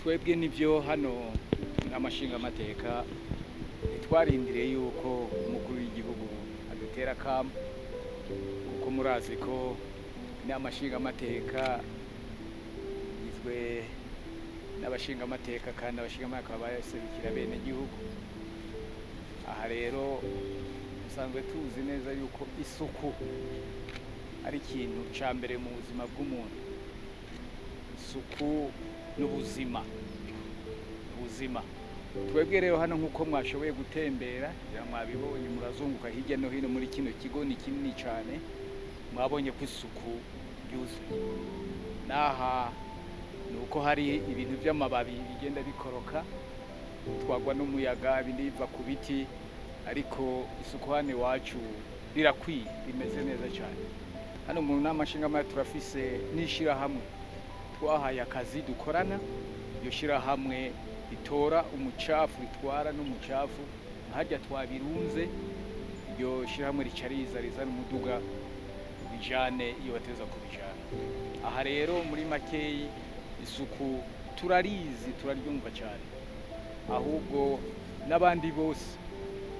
twebwe nivyo hano n'amashinga amateka twarindiriye yuko umukuru w'igihugu adutera kamo kuko murazi ko n'amashinga amateka yizwe n'abashinga amateka kandi abashinga amateka baserukira bene gihugu. Aha rero usanzwe tuzi neza yuko isuku ari ikintu ca mbere mu buzima bw'umuntu. Isuku n'ubuzima. Twebwe rero hano nk'uko mwashoboye gutembera kugira mwabibonye murazunguka hirya no hino muri kino kigo ni kinini cyane, mwabonye ko isuku yuzuye. Naha nuko hari ibintu by'amababi bigenda bikoroka twagwa n'umuyaga bindi biva ku biti, ariko isuku hano iwacu rirakwiye rimeze neza cyane. Hano mu nama nshingamateka turafise n'ishirahamwe twahaye akazi dukorana. Iyo shirahamwe itora umucafu, ritwara n'umucafu harya twabirunze. Iyo shirahamwe rica rizana umuduga bijane iyo bateza kubijana. Aha rero muri makeyi isuku turarizi, turaryumva cyane, ahubwo n'abandi bose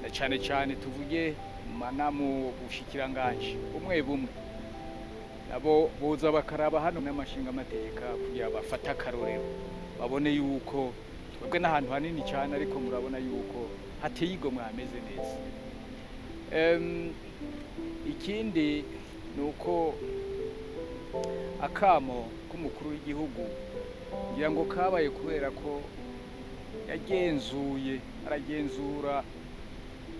na cyane cyane tuvuge manamu bushikiranganje bumwe nabo boza bakaraba hano n'amashinga amateka kugira bafata akarorero babone yuko twebwe n'ahantu hanini cyane, ariko murabona yuko hateye igomwe hameze neza. Ikindi nuko akamo k'umukuru w'igihugu ngira ngo kabaye kubera ko aragenzura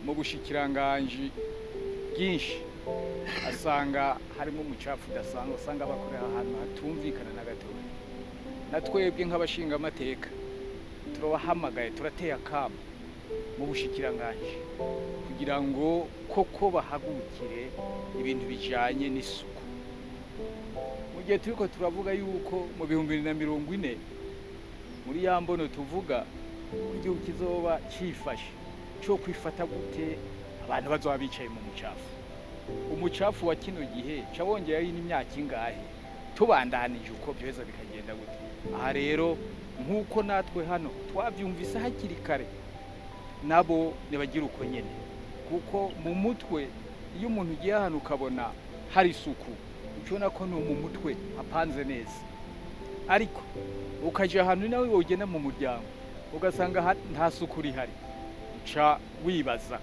mu bushikiranganje bwinshi, asanga harimo umucafu udasanzwe, asanga bakorera ahantu hatumvikana na gatoya. Na twebwe nk'abashinga amateka turabahamagaye, turateye akamo mu bushikiranganje kugira ngo koko bahagurukire ibintu bijanye n'isuku. Mu gihe turiko turavuga yuko mu 2040 muri ya mbono tuvuga igihugu kizoba cifashe cyo kwifata gute, abantu bazoba bicaye mu mucafu. Umucafu wa kino gihe cabongera ari n'imyaka ingahe, tubandanije uko byeza bikagenda gute. Aha rero nk'uko natwe hano twabyumvise hakiri kare, nabo nibagira uko nyene, kuko mu mutwe iyo umuntu ugiye hano ukabona hari isuku ucona ko no mu mutwe hapanze neza, ariko ukaje ahantu nawe wogena mu muryango ugasanga nta suku rihari, uca wibaza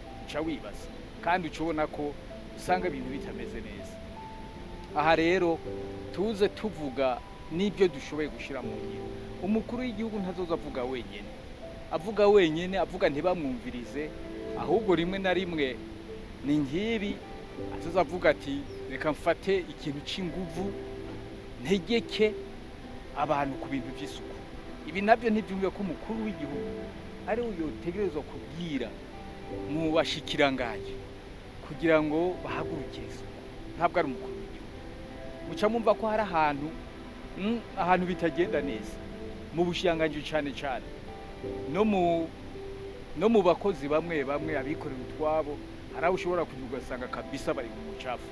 kandi ucubona ko usanga ibintu bitameze neza. Aha rero tuze tuvuga n'ibyo dushoboye gushira mu ngiro. Umukuru w'igihugu ntazoza avuga wenyene, avuga ntibamwumvirize, ahubwo rimwe na rimwe ni ngibi azoza avuga ati reka mfate ikintu c'inguvu ntegeke abantu ku bintu by'isuku. Ibi nabyo ntibyumve ko umukuru w'igihugu ari uyo tegerezwa kubwira mu bashikiranganje kugira ngo bahagurukire isuku, ntabwo ari umukuru w'igihugu. Muca mumva ko hari ahantu bitagenda neza mu bushinganje cyane no mu bakozi bamwe abikorera utwabo, hari ushobora kugira ugasanga kabisa bari mu mucafu.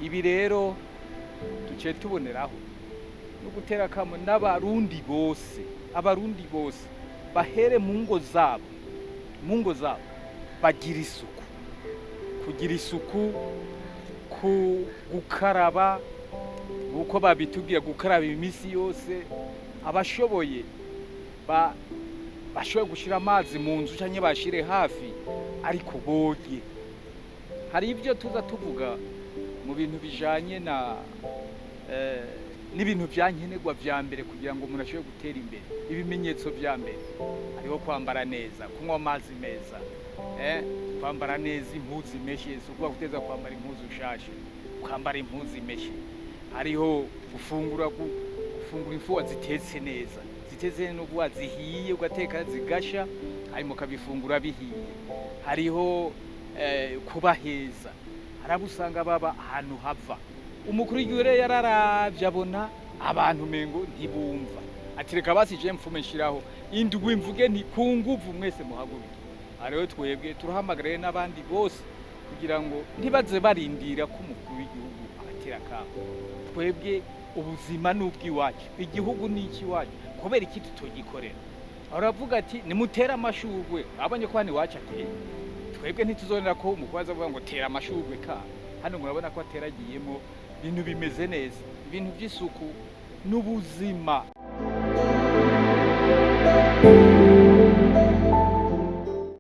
Ibi rero duce tuboneraho no gutera kamo n'abarundi bose bahere mu ngo zabo bagira isuku, kugira isuku, gukaraba uko babitubwira, gukaraba iminsi yose. Abashoboye bashoboye gushira amazi mu nzu cyangwa bashire hafi, ariko boge. Hari ibyo tuza tuvuga mu bintu bijanye n'ibintu byankenerwa vya mbere kugira ngo umuntu ashobore gutera imbere. Ibimenyetso vya mbere hariho kwambara neza, kunywa amazi meza, kwambara neza impuzu imeshe, kuba guteza kwambara impuzu ushashe, kwambara impuzu imeshe. Hariho gufungura imfuwa zitetse neza, n'ubuwa zihiye ugateka zigasha, hanyuma ukabifungura bihiye. Hariho kuba heza, harabusanga baba ahantu hava. Umukuru w'igihugu yararavye abona abantu mengo ntibumva, ati reka basi je mfume nshiraho indwi mvuge nti ku nguvu mwese muhaguruke. Ariho twebwe turahamagara n'abandi bose kugira ngo ntibaze barindira ko umukuru w'igihugu abatera akamo. Twebwe ubuzima ni ubw'iwacu, igihugu ni icy'iwacu, kubera iki tutogikorera? Aravuga ati nimutere amashurwe, abonye ko hano iwacu ateye, twebwe ntituzonera ko umukuru azavuga ngo tera amashurwe ka hano. Murabona ko ateragiyemo ibintu bimeze neza, ibintu by'isuku n'ubuzima.